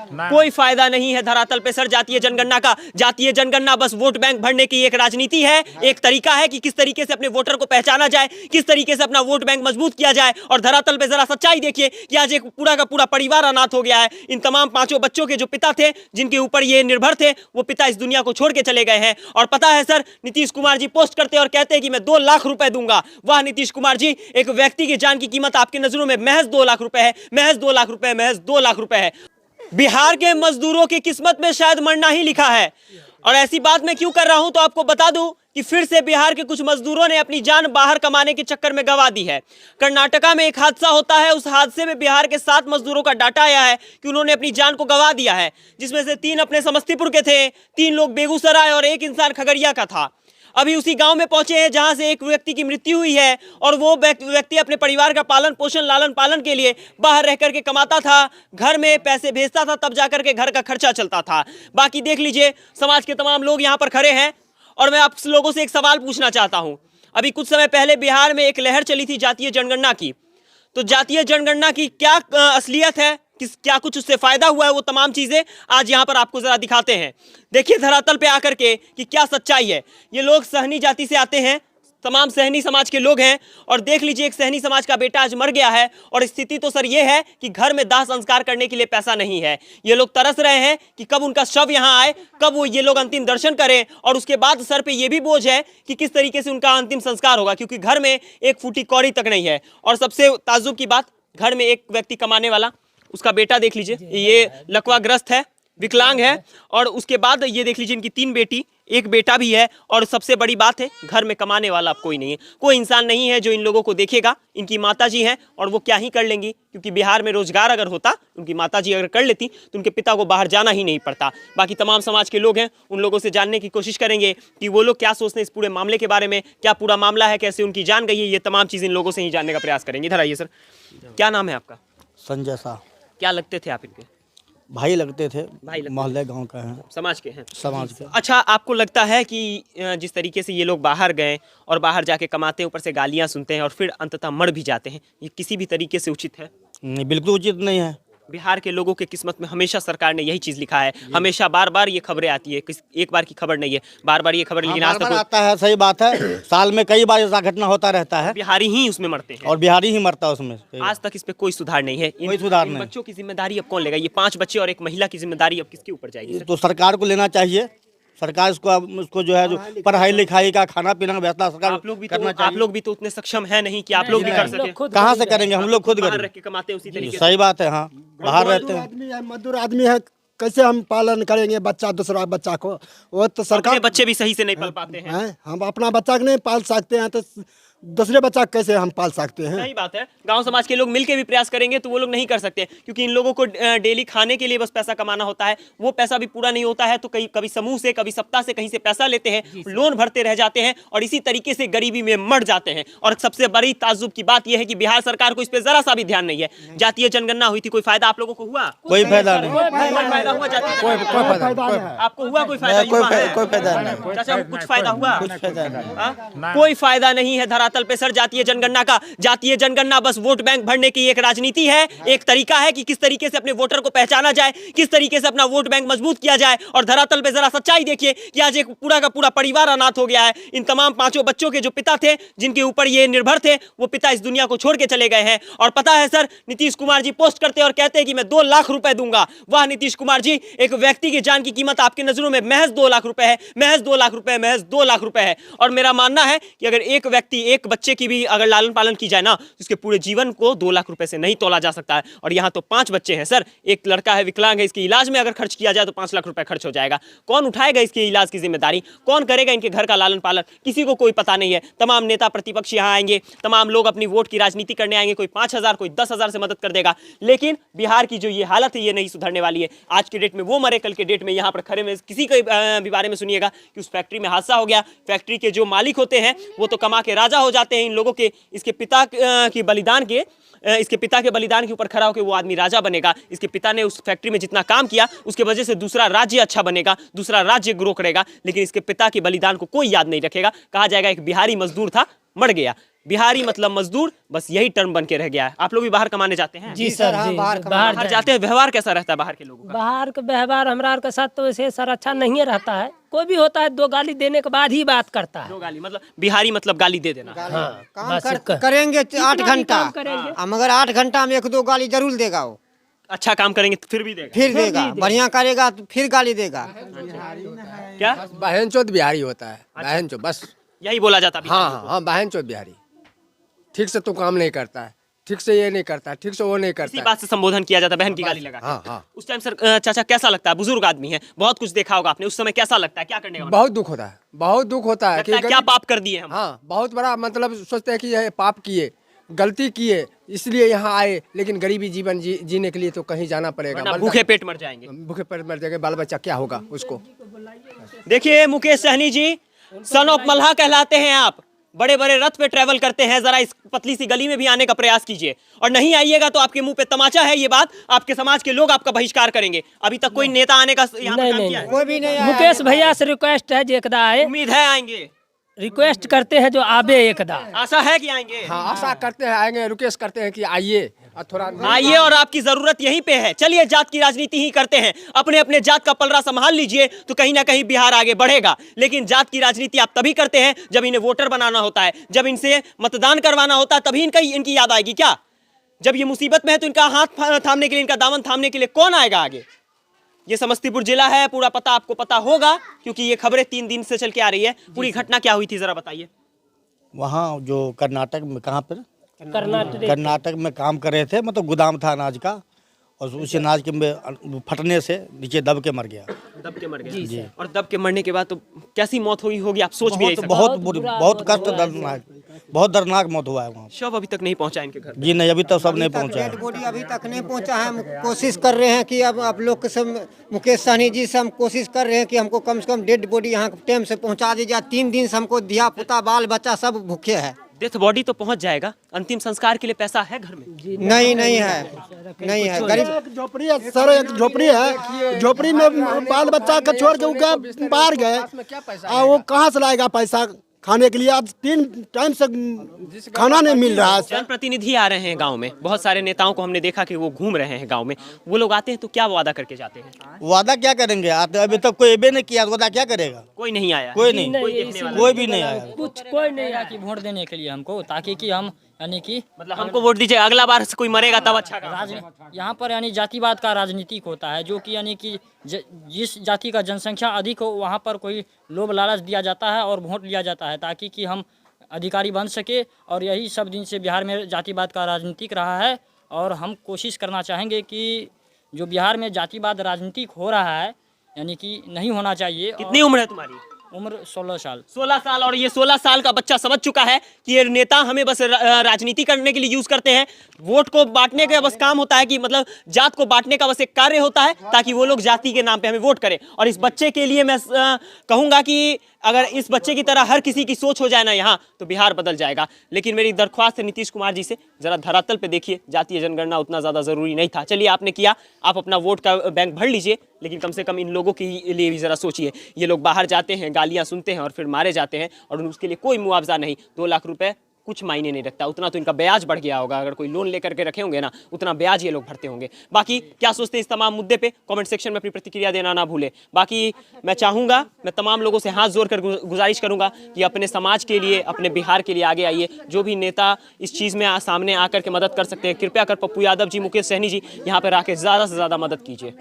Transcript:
कोई फायदा नहीं है धरातल पे सर जातीय जनगणना का। जातीय जनगणना बस वोट बैंक भरने की एक राजनीति है, एक तरीका है कि किस तरीके से अपने वोटर को पहचाना जाए, किस तरीके से अपना वोट बैंक मजबूत किया जाए। और धरातल पे जरा सच्चाई देखिए कि आज एक पूरा का पूरा परिवार अनाथ हो गया है। इन तमाम 5 बच्चों के जो पिता थे, जिनके ऊपर ये निर्भर थे, वो पिता इस दुनिया को छोड़ के चले गए हैं। और पता है सर, नीतीश कुमार जी पोस्ट करते और कहते हैं कि मैं 2 लाख रुपए दूंगा। वाह नीतीश कुमार जी, एक व्यक्ति की जान की कीमत आपकी नजरों में महज 2 लाख रुपए है, महज 2 लाख रुपए, महज 2 लाख रुपए है। बिहार के मजदूरों की किस्मत में शायद मरना ही लिखा है। और ऐसी बात मैं क्यों कर रहा हूं तो आपको बता दूं कि फिर से बिहार के कुछ मजदूरों ने अपनी जान बाहर कमाने के चक्कर में गंवा दी है। कर्नाटका में एक हादसा होता है, उस हादसे में बिहार के 7 मजदूरों का डाटा आया है कि उन्होंने अपनी जान को गंवा दिया है, जिसमें से 3 अपने समस्तीपुर के थे, 3 लोग बेगूसराय और 1 इंसान खगड़िया का था। अभी उसी गांव में पहुंचे हैं जहां से एक व्यक्ति की मृत्यु हुई है और वो व्यक्ति अपने परिवार का पालन पोषण लालन पालन के लिए बाहर रह करके कमाता था, घर में पैसे भेजता था, तब जाकर के घर का खर्चा चलता था। बाकी देख लीजिए, समाज के तमाम लोग यहाँ पर खड़े हैं और मैं आप लोगों से एक सवाल पूछना चाहता हूँ। अभी कुछ समय पहले बिहार में एक लहर चली थी जातीय जनगणना की, तो जातीय जनगणना की क्या असलियत है, क्या कुछ उससे फायदा हुआ है, वो तमाम चीजें आज यहाँ पर आपको जरा दिखाते हैं। देखिए धरातल पे आकर के कि क्या सच्चाई है। ये लोग सहनी जाति से आते हैं, तमाम सहनी समाज के लोग हैं। और देख लीजिए, एक सहनी समाज का बेटा आज मर गया है और स्थिति तो सर ये है कि घर में दाह संस्कार करने के लिए पैसा नहीं है। ये लोग तरस रहे हैं कि कब उनका शव यहाँ आए, कब वो ये लोग अंतिम दर्शन करें, और उसके बाद सर पे ये भी बोझ है कि किस तरीके से उनका अंतिम संस्कार होगा, क्योंकि घर में एक फूटी कौड़ी तक नहीं है। और सबसे ताज्जुब की बात, घर में एक व्यक्ति कमाने वाला, उसका बेटा देख लीजिए, ये लकवाग्रस्त है, विकलांग है। और उसके बाद ये देख लीजिए, इनकी 3 बेटी, एक बेटा भी है। और सबसे बड़ी बात है, घर में कमाने वाला अब कोई नहीं है, कोई इंसान नहीं है जो इन लोगों को देखेगा। इनकी माताजी हैं और वो क्या ही कर लेंगी, क्योंकि बिहार में रोजगार अगर होता, उनकी माताजी अगर कर लेती तो उनके पिता को बाहर जाना ही नहीं पड़ता। बाकी तमाम समाज के लोग हैं, उन लोगों से जानने की कोशिश करेंगे कि वो लोग क्या सोचते हैं इस पूरे मामले के बारे में, क्या पूरा मामला है, कैसे उनकी जान गई है। ये तमाम चीज़ इन लोगों से ही जानने का प्रयास करेंगे। इधर आइए सर, क्या नाम है आपका? संजय शाह। क्या लगते थे आप इनके? भाई लगते थे, भाई लगते मोहल्ले गांव का है, समाज के हैं। समाज के। अच्छा, आपको लगता है कि जिस तरीके से ये लोग बाहर गए और बाहर जाके कमाते हैं, ऊपर से गालियां सुनते हैं और फिर अंततः मर भी जाते हैं, ये किसी भी तरीके से उचित है? नहीं, बिल्कुल उचित नहीं है। बिहार के लोगों के किस्मत में हमेशा सरकार ने यही चीज लिखा है, हमेशा बार बार ये खबरें आती है, एक बार की खबर नहीं है, बार बार ये खबर, लेकिन आज तक आता है। सही बात है, साल में कई बार ऐसा घटना होता रहता है, बिहारी ही उसमें मरते हैं और बिहारी ही मरता है उसमें। आज तक इस पे कोई सुधार नहीं है। कोई सुधार नहीं। बच्चों की जिम्मेदारी अब कौन लेगा? ये 5 बच्चे और एक महिला की जिम्मेदारी अब किसके ऊपर जाएगी? तो सरकार को लेना चाहिए। सरकार इसको जो है, जो पढ़ाई लिखाई का, खाना पीना का व्यवस्था सरकार करना चाहिए। आप लोग भी तो उतने सक्षम है नहीं कि आप लोग भी कर सके। कहाँ से करेंगे, हम लोग खुद रह के कमाते हैं उसी तरीके। सही बात है, हाँ, बाहर रहते हैं। मजदूर आदमी है, कैसे हम पालन करेंगे बच्चा, दूसरा बच्चा को? वो तो सरकार, बच्चे भी सही से नहीं पाल पाते हैं। हम अपना बच्चा को नहीं पाल सकते हैं तो दूसरे बच्चा कैसे हम पाल सकते हैं? सही बात है। गांव समाज के लोग मिलके भी प्रयास करेंगे तो वो लोग नहीं कर सकते, क्योंकि इन लोगों को डेली खाने के लिए बस पैसा कमाना होता है, वो पैसा भी पूरा नहीं होता है। तो कभी समूह से, कभी सप्ताह से कहीं से पैसा लेते हैं, लोन भरते रह जाते हैं और इसी तरीके से गरीबी में मर जाते हैं। और सबसे बड़ी ताज्जुब की बात यह है कि बिहार सरकार को इस पर जरा सा भी ध्यान नहीं है। जातीय जनगणना हुई थी, कोई फायदा आप लोगों को हुआ? कोई फायदा नहीं। फायदा हुआ? आपको हुआ कोई फायदा? कोई फायदा नहीं। चाचा, कुछ फायदा हुआ? कोई फायदा नहीं है धरातल पे सर जातीय जनगणना का। जातीय जनगणना बस वोट बैंक भरने की एक राजनीति है, एक तरीका है कि किस तरीके से अपने वोटर को पहचाना जाए, किस तरीके से अपना वोट बैंक मजबूत किया जाए। और धरातल पे जरा सच्चाई देखिए कि आज एक पूरा का पूरा परिवार अनाथ हो गया है। इन तमाम 5 बच्चों के जो पिता थे, जिनके ऊपर ये निर्भर थे, वो पिता इस दुनिया को छोड़ के चले गए हैं। और पता है सर, नीतीश कुमार जी पोस्ट करते और कहते हैं कि मैं 2 लाख रुपए दूंगा। वाह नीतीश कुमार जी, एक व्यक्ति की जान की कीमत आपकी नजरों में महज 2 लाख रुपए है, महज 2 लाख रुपए, महज 2 लाख रुपए है। और मेरा मानना है कि अगर एक व्यक्ति, एक बच्चे की भी अगर लालन पालन की जाए ना, तो इसके पूरे जीवन को 2 लाख रुपए से नहीं तोला जा सकता है। और यहाँ तो 5 बच्चे हैं सर, एक लड़का है, विकलांग है, इसके इलाज में अगर खर्च किया जाए तो 5 लाख रुपए खर्च हो जाएगा। कौन उठाएगा इसके इलाज की जिम्मेदारी? कौन करेगा इनके घर का लालन पालन? किसी को कोई पता नहीं है। तमाम नेता प्रतिपक्ष यहाँ आएंगे, तमाम लोग अपनी वोट की राजनीति करने आएंगे, कोई 5,000, कोई 10,000 से मदद कर देगा, लेकिन बिहार की जो ये हालत है ये नहीं सुधरने वाली है। आज के डेट में वो मरे, कल के डेट में यहाँ पर खड़े में किसी के भी बारे में सुनिएगा कि उस फैक्ट्री में हादसा हो गया। फैक्ट्री के जो मालिक होते हैं वो तो कमा के राजा हो जाते हैं। इन लोगों के, इसके पिता के बलिदान के, इसके पिता के बलिदान के ऊपर खड़ा होकर वो आदमी राजा बनेगा। इसके पिता ने उस फैक्ट्री में जितना काम किया उसके वजह से दूसरा राज्य अच्छा बनेगा, दूसरा राज्य ग्रो करेगा, लेकिन इसके पिता के बलिदान को कोई याद नहीं रखेगा। कहा जाएगा एक बिहारी मजदूर था, मर गया। बिहारी मतलब मजदूर, बस यही टर्म बन के रह गया है। आप लोग भी बाहर कमाने जाते हैं? जी सर, जी बाहर जाते हैं, व्यवहार कैसा रहता है बाहर के लोगों का? बाहर का व्यवहार हमारा के साथ तो वैसे सर अच्छा नहीं रहता है। कोई भी होता है 2 गाली देने के बाद ही बात करता है। 2 गाली मतलब बिहारी मतलब गाली दे देना। काम करेंगे 8 घंटा, मगर 8 घंटा में 1-2 गाली जरूर देगा वो। अच्छा काम करेंगे तो फिर भी देगा। फिर देगा, बढ़िया करेगा तो फिर गाली देगा। क्या बहनचोद बिहारी होता है, बहनचोद बस यही बोला जाता है? हाँ हाँ हाँ, बहनचोद बिहारी। ठीक से तो काम नहीं करता है, ठीक से ये नहीं करता है, ठीक से वो नहीं इसी करता है। बात से संबोधन किया जाता है, बहन की गाली लगा के। हाँ हाँ, उस टाइम सर चाचा कैसा लगता है? बुजुर्ग आदमी है, बहुत कुछ देखा होगा आपने, उस समय कैसा लगता है? क्या करने का बहुत दुख होता है, बहुत दुख होता है लगता है, क्या पाप कर दिए हम? हाँ, बहुत बड़ा मतलब सोचते हैं कि यह पाप किए, गलती किए, इसलिए यहाँ आए, लेकिन गरीबी जीवन जीने के लिए तो कहीं जाना पड़ेगा। वरना भूखे पेट मर जाएंगे। भूखे पेट मर जाएंगे, बाल बच्चा क्या होगा उसको। देखिए मुकेश सहनी जी, सन ऑफ मल्हा कहलाते हैं आप, बड़े बड़े रथ पे ट्रेवल करते हैं, जरा इस पतली सी गली में भी आने का प्रयास कीजिए, और नहीं आइएगा तो आपके मुंह पे तमाचा है। ये बात आपके समाज के लोग आपका बहिष्कार करेंगे। अभी तक कोई नेता आने का यहाँ पे काम किया है? कोई भी नहीं आया। मुकेश भैया से रिक्वेस्ट है जो एकदा आए, उम्मीद है आएंगे, रिक्वेस्ट करते हैं जो आबे एकदा। आशा है कि आएंगे। हाँ, आशा करते हैं आएंगे, रिक्वेस्ट करते हैं कि आइए और थोड़ा आइए, और आपकी जरूरत यहीं पे है। चलिए जात की राजनीति ही करते हैं, अपने अपने जात का पलड़ा संभाल लीजिए तो कहीं ना कहीं बिहार आगे बढ़ेगा। लेकिन जात की राजनीति आप तभी करते हैं जब इन्हें वोटर बनाना होता है, जब इनसे मतदान करवाना होता है, तभी इनकी याद आएगी। क्या जब ये मुसीबत में है तो इनका हाथ थामने के लिए, इनका दामन थामने के लिए कौन आएगा आगे? ये समस्तीपुर जिला है, पूरा पता आपको पता होगा क्योंकि ये खबरें 3 दिन से चल के आ रही है। पूरी घटना क्या हुई थी जरा बताइए। वहाँ जो कर्नाटक में, कहाँ पर कर्नाटक में काम कर रहे थे, मतलब गोदाम था अनाज का, और उस अनाज के में फटने से नीचे दब के मर गया। दब के मर गया जी। और दब के मरने के बाद तो कैसी मौत हुई होगी आप सोच भी नहीं सकते। बहुत कष्ट, दर्दनाक, बहुत दर्दनाक मौत हुआ है वहाँ। शव अभी तक नहीं पहुंचा इनके घर? जी नहीं, अभी तक सब नहीं पहुँचा है। डेड बॉडी अभी तक नहीं पहुंचा है। हम कोशिश कर रहे हैं कि अब आप लोग के सब, मुकेश सहनी जी से हम कोशिश कर रहे हैं कि हमको कम से कम डेड बॉडी यहाँ टाइम से पहुंचा दी जाए। 3 दिन से हमको दिया पुता बाल बच्चा सब भूखे है। डेथ बॉडी तो पहुंच जाएगा, अंतिम संस्कार के लिए पैसा है घर में? नहीं है, नहीं है। गरीब झोपड़ी है सर, एक झोपड़ी है, झोपड़ी में बाल बच्चा का छोड़ के उनका बाहर गए, वो कहाँ से लाएगा पैसा खाने के लिए? आज 3 टाइम से खाना नहीं मिल रहा है। जनप्रतिनिधि आ रहे हैं गांव में, बहुत सारे नेताओं को हमने देखा कि वो घूम रहे हैं गांव में। वो लोग आते हैं तो क्या वादा करके जाते हैं? वादा क्या करेंगे? आते अभी तक कोई एबे नहीं किया, वादा क्या करेगा? कोई नहीं आया, कोई नहीं, कोई भी नहीं आया। कुछ कोई नहीं आया कि वोट देने के लिए हमको, ताकि कि हम यानी कि मतलब हमको वोट दीजिए, अगला बार से कोई मरेगा तब अच्छा का। यहाँ पर यानी जातिवाद का राजनीतिक होता है, जो कि यानी कि जिस जाति का जनसंख्या अधिक हो वहाँ पर कोई लोभ लालच दिया जाता है और वोट लिया जाता है, ताकि कि हम अधिकारी बन सके। और यही सब दिन से बिहार में जातिवाद का राजनीतिक रहा है, और हम कोशिश करना चाहेंगे कि जो बिहार में जातिवाद राजनीतिक हो रहा है यानी कि नहीं होना चाहिए। कितनी उम्र है तुम्हारी? उम्र 16 साल। 16 साल। और ये 16 साल का बच्चा समझ चुका है कि ये नेता हमें बस राजनीति करने के लिए यूज करते हैं। वोट को बांटने का बस काम होता है, कि मतलब जात को बांटने का बस एक कार्य होता है, ताकि वो लोग जाति के नाम पे हमें वोट करें। और इस बच्चे के लिए मैं कहूंगा कि अगर इस बच्चे की तरह हर किसी की सोच हो जाए ना यहाँ, तो बिहार बदल जाएगा। लेकिन मेरी दरख्वास्त है नीतीश कुमार जी से, जरा धरातल पे देखिए, जातीय जनगणना उतना ज़्यादा ज़रूरी नहीं था। चलिए आपने किया, आप अपना वोट का बैंक भर लीजिए, लेकिन कम से कम इन लोगों के लिए भी ज़रा सोचिए। ये लोग बाहर जाते हैं, गालियाँ सुनते हैं और फिर मारे जाते हैं, और उसके लिए कोई मुआवजा नहीं। 2 लाख रुपए कुछ मायने नहीं रखता, उतना तो इनका ब्याज बढ़ गया होगा। अगर कोई लोन लेकर के रखे होंगे ना, उतना ब्याज ये लोग भरते होंगे। बाकी क्या सोचते हैं इस तमाम मुद्दे पे, कमेंट सेक्शन में अपनी प्रतिक्रिया देना ना भूले। बाकी मैं चाहूँगा, मैं तमाम लोगों से हाथ जोड़कर गुजारिश करूँगा कि अपने समाज के लिए, अपने बिहार के लिए आगे आइए। जो भी नेता इस चीज़ में सामने आकर के मदद कर सकते हैं, कृपया कर पप्पू यादव जी, मुकेश सहनी जी यहाँ पर आकर ज़्यादा से ज़्यादा मदद कीजिए।